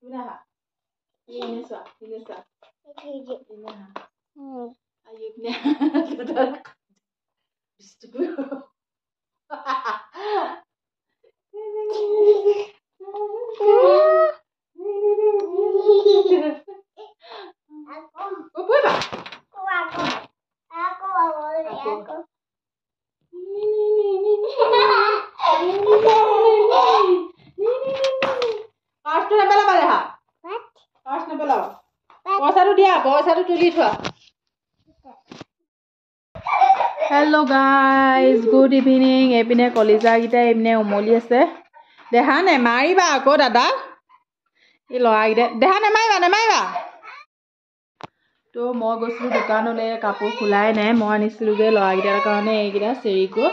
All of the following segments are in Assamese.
Nah, ini sah. Ini ha. Ayo ni. Hello guys, good evening. Epine koliza gita emne umoli ase. Deha ne mariba ako dada. I loa gita. Deha ne mariba. To moi gosilu dukanole kapur khulai nai. Moi anisilu ge loa gitar karone egita seriko.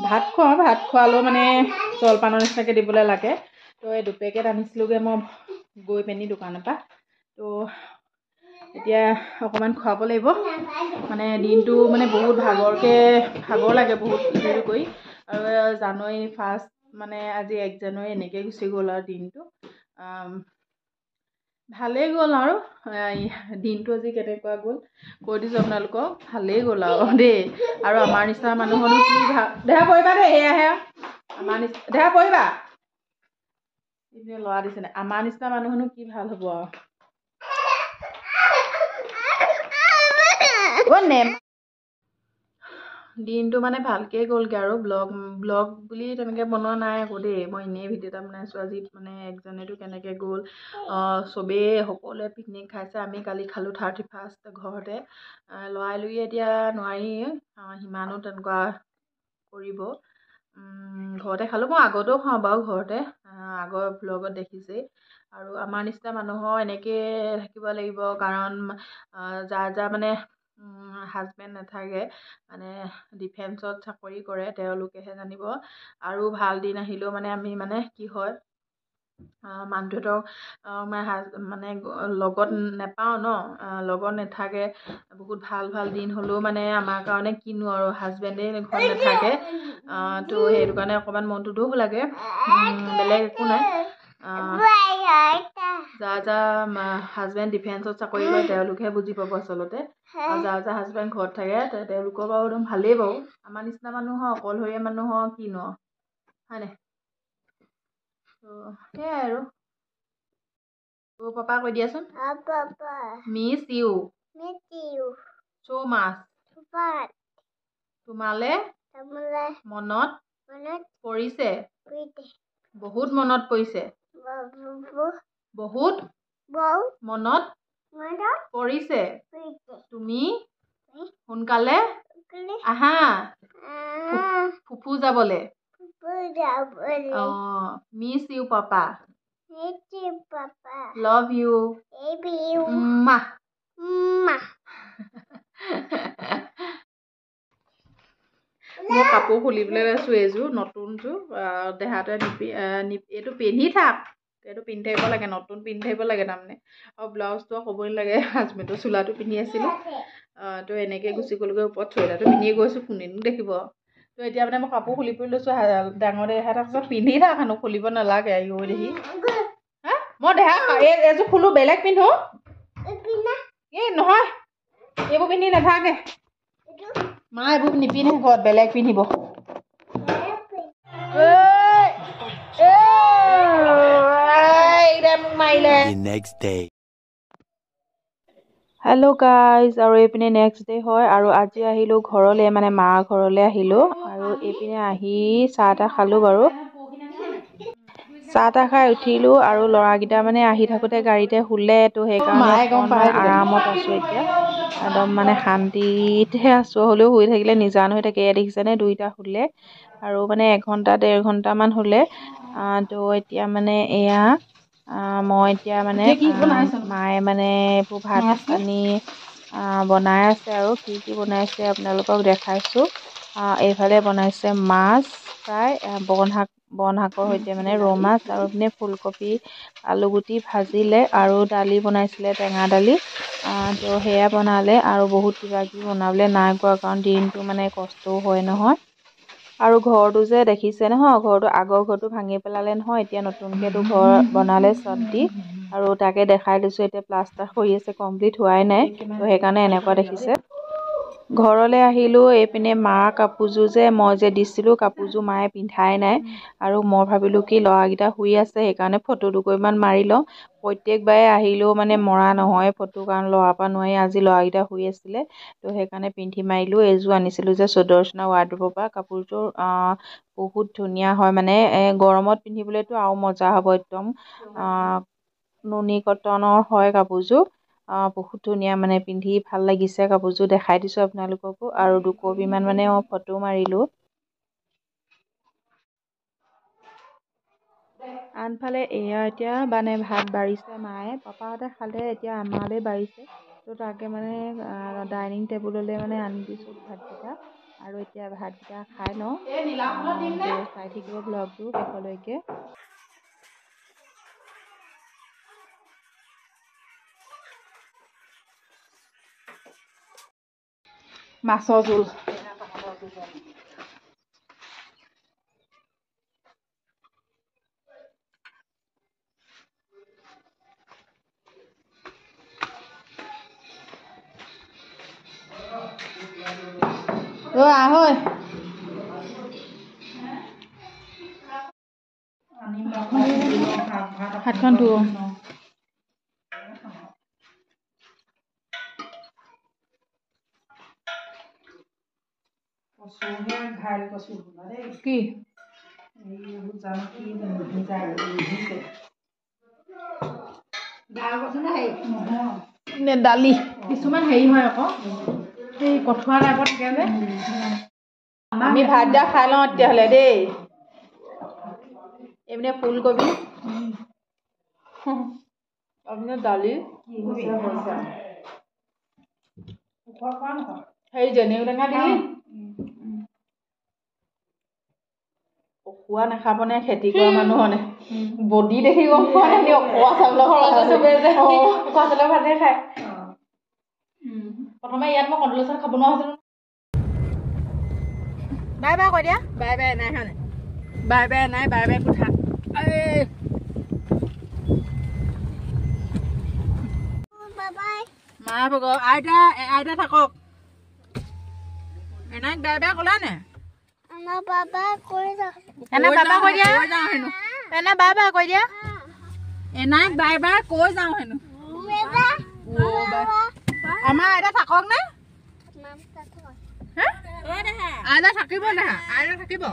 Bhat khwalo mane jolpanor nisake dibole lage. To e 2 packet anisilu ge moi goi peni dukaনৰ পৰা. To এতিয়া অকমান খোৱাব লাগিব মানে দিনটো মানে বহুত ভাগৰ লাগে বহুত দেৰি কৰি আৰু জানুৱাৰী 1 মানে আজি 1 জানুৱাৰী এনেকৈ গুচি গ'ল আৰু দিনটো ভালেই গ'ল আৰু দিনটো আজি কেনেকুৱা গ'ল কৈ দিছো আপোনালোকক ভালেই গ'ল আৰু দেই আৰু আমাৰ নিচিনা মানুহনো কি দেহা পৰিবা দেই এয়া আমাৰ দেহা পৰিবা ইনে লৰা দিছে না আমাৰ নিচিনা মানুহনো কি ভাল হ'ব আৰু দিনটো মানে ভালকে গ'লগে আৰু ব্লগ বুলি তেনেকে বনোৱা নাই আকৌ দেই মই ইনে ভিডিঅ' এটা বনাইছো আজি মানে 1 জানুৱাৰীটো কেনেকে গ'ল সবে সকলোৱে পিকনিক খাইছে আমি কালি খালো 31st ঘৰতে লৰাই লুই এতিয়া নোৱাৰি হিমানো তেনেকুৱা কৰিব ঘৰতে খালো মই আগতেও খাওঁ বাৰু ঘৰতে আগৰ ব্লগত দেখিছে আৰু আমাৰ নিচিনা মানুহৰ এনেকে থাকিব লাগিব কাৰণ যা মানে হাজবেণ্ড নাথাকে মানে ডিফেন্সত চাকৰি কৰে তেওঁলোকেহে জানিব আৰু ভাল দিন আহিলেও মানে আমি মানে কি হয় মানুহহঁতক মানে লগত নেপাওঁ ন লগত নাথাকে বহুত ভাল দিন হ'লেও মানে আমাৰ কাৰণে কিনো আৰু হাজবেণ্ডে ঘৰত নাথাকে তো সেইটো কাৰণে অকমান মনটো দুখ লাগে বেলেগ একো নাই যা হাজবেণ্ড ডিফেন্সত চাকৰি কৰে তেওঁলোকে বুজি পাব আচলতে আৰু যা হাজবেণ্ড ঘৰত থাকে তেওঁলোকৰ বাৰু একদম ভালেই বাৰু আমাৰ নিচিনা মানুহৰ অকলশৰীয়া মানুহৰ কিনো হয়নে তো সেয়াই আৰু পাপা কৈ দিয়াচোন মিছ ইউ so much তোমালে মনত পৰিছে বহুত মনত পৰিছে বহুত মনত পৰিছে তুমি সোনকালে আহা ফুফু যাবলে miss you papa love you মা মই কাপোৰ খুলিবলৈ লৈছো এযোৰ নতুনযোৰ দেহাটোৱে এইটো পিন্ধি থাক এইটো পিন্ধি থাকিব লাগে নতুন পিন্ধি থাকিব লাগে তাৰমানে আৰু ব্লাউজটো ক'বই লাগে হাজবেণ্ডৰ চোলাটো পিন্ধি আছিলোঁ তো এনেকৈ গুচি গ'লগৈ ওপৰত চুৱেটাৰটো পিন্ধিয়ে গৈছোঁ কোনেনো দেখিব তো এতিয়া মানে মই কাপোৰ খুলি পৰি লৈছোঁ ডাঙৰ দেহা তাৰপিছত পিন্ধি থাক হেনো খুলিব নালাগে আইঅ দেহি হা মই দেহা এযোৰ খোলো বেলেগ পিন্ধো এই নহয় এইবোৰ পিন্ধি নাথাকে মা এইবোৰ নিপিন্ধে ঘৰত বেলেগ পিন্ধিব হেল্ল' গাইজ আৰু এইপিনে নেক্সট ডে হয় আৰু আজি আহিলোঁ ঘৰলৈ মানে মাৰ ঘৰলৈ আহিলোঁ আৰু এইপিনে আহি চাহ তাহ খালোঁ বাৰু চাহ তাহ খাই উঠিলোঁ আৰু ল'ৰাকেইটা মানে আহি থাকোঁতে গাড়ীতে শুলে তো সেইকাৰণে অকণমান আৰামত আছোঁ এতিয়া একদম মানে শান্তিতহে আছোঁ হ'লেও শুই থাকিলে নিজান হৈ থাকে দেখিছেনে দুইটা শুলে আৰু মানে 1 ঘণ্টা 1.5 ঘণ্টামান শুলে তো এতিয়া মানে এয়া মই এতিয়া মানে মায়ে মানে এইবোৰ ভাত পানী বনাই আছে আৰু কি বনাইছে আপোনালোকক দেখাইছোঁ এইফালে বনাইছে মাছ ফ্ৰাই বন শাকৰ সৈতে মানে ৰৌ মাছ আৰু পিনে ফুলকবি আলুগুটি ভাজিলে আৰু দালি বনাইছিলে টেঙা দালি তো সেয়া বনালে আৰু বহুত কিবা কিবি বনাবলৈ নাই কোৱা কাৰণ দিনটো মানে কষ্টও হয় নহয় আৰু ঘৰটো যে দেখিছে নহয় ঘৰটো আগৰ ঘৰটো ভাঙি পেলালে নহয় এতিয়া নতুনকেতো ঘৰ বনালে চব দি আৰু তাকে দেখাই দিছোঁ। এতিয়া প্লাষ্টাৰ হৈ আছে, কমপ্লিট হোৱাই নাই, তো সেইকাৰণে এনেকুৱা দেখিছে। ঘৰলৈ আহিলোঁ। এইপিনে মাৰ কাপোৰযোৰ যে মই যে দিছিলোঁ, কাপোৰযোৰ মায়ে পিন্ধাই নাই। আৰু মই ভাবিলোঁ কি ল'ৰাকেইটা শুই আছে, সেইকাৰণে ফটো দুকপিমান মাৰি লওঁ। প্ৰত্যেকবাৰে আহিলেও মানে মৰা নহয় ফটো, কাৰণ ল'ৰাৰ পৰা নোৱাৰি। আজি ল'ৰাকেইটা শুই আছিলে, তো সেইকাৰণে পিন্ধি মাৰিলোঁ। এইযোৰ আনিছিলোঁ যে সুদৰ্শনা ৱাৰ্ডৰোবৰ পৰা। কাপোৰযোৰ বহুত ধুনীয়া হয়, মানে গৰমত পিন্ধিবলৈতো আৰু মজা হ'ব। একদম নুনি কটনৰ হয় কাপোৰযোৰ। বহুত ধুনীয়া, মানে পিন্ধি ভাল লাগিছে। কাপোৰযোৰ দেখাই দিছোঁ আপোনালোককো, আৰু দুকপিমান মানে ফটো মাৰিলোঁ। আনফালে এয়া এতিয়া মানে ভাত বাঢ়িছে মায়ে, পাপাহঁতে খালে, এতিয়া আমালৈ বাঢ়িছে। তো তাকে মানে ডাইনিং টেবুললৈ মানে আনি দিছোঁ ভাতকেইটা, আৰু এতিয়া ভাতকেইটা খাই লওঁ। চাই থাকিব ব্লগটো শেষলৈকে। মাছৰ জোল। আহৈ হাতখন ধুও। কি দালি কিছুমান হেৰি হয় আকৌ, সেই কঠুৱা টাইপত থাকে যে। আমি ভাত দিয়া খাই লওঁ তেতিয়াহ'লে দেই। এইপিনে ফুলকবি, এইপিনে দালি, সেই জেনেও টেঙা দিলি। খোৱা নাখাব নে, খেতি কৰা মানুহনে বডি দেখি গম পোৱা নাই। খোৱা চাউলৰ ভাতে খায়। প্ৰথমে ইয়াত মই কণ্ট্ৰল চাউল খাব নোৱাৰা হৈছিলোঁ। বাই বাই কৈ দিয়া। বাই বাই নাই, হয় নাই? বাই বাই নাই, বাই বাই কোঠা। মা ভগ আইতা, আইতা থাকক। এনাইক বাই বাই ক'লা নে? বাবা কৈ দিয়া। এনা বাবা কৈ দিয়া। এনা বাই বাই কৈ দিয়া। এনাইক বাই বাই কৈ যাওঁ হেনো। আমাৰ আইতা থাকক নে? আইতা থাকিব না? আইতা থাকিব।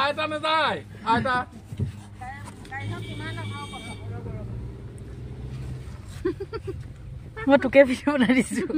আইতা নাযায়। আইতা মই তোকে ভিডিঅ' বনাই দিছোঁ।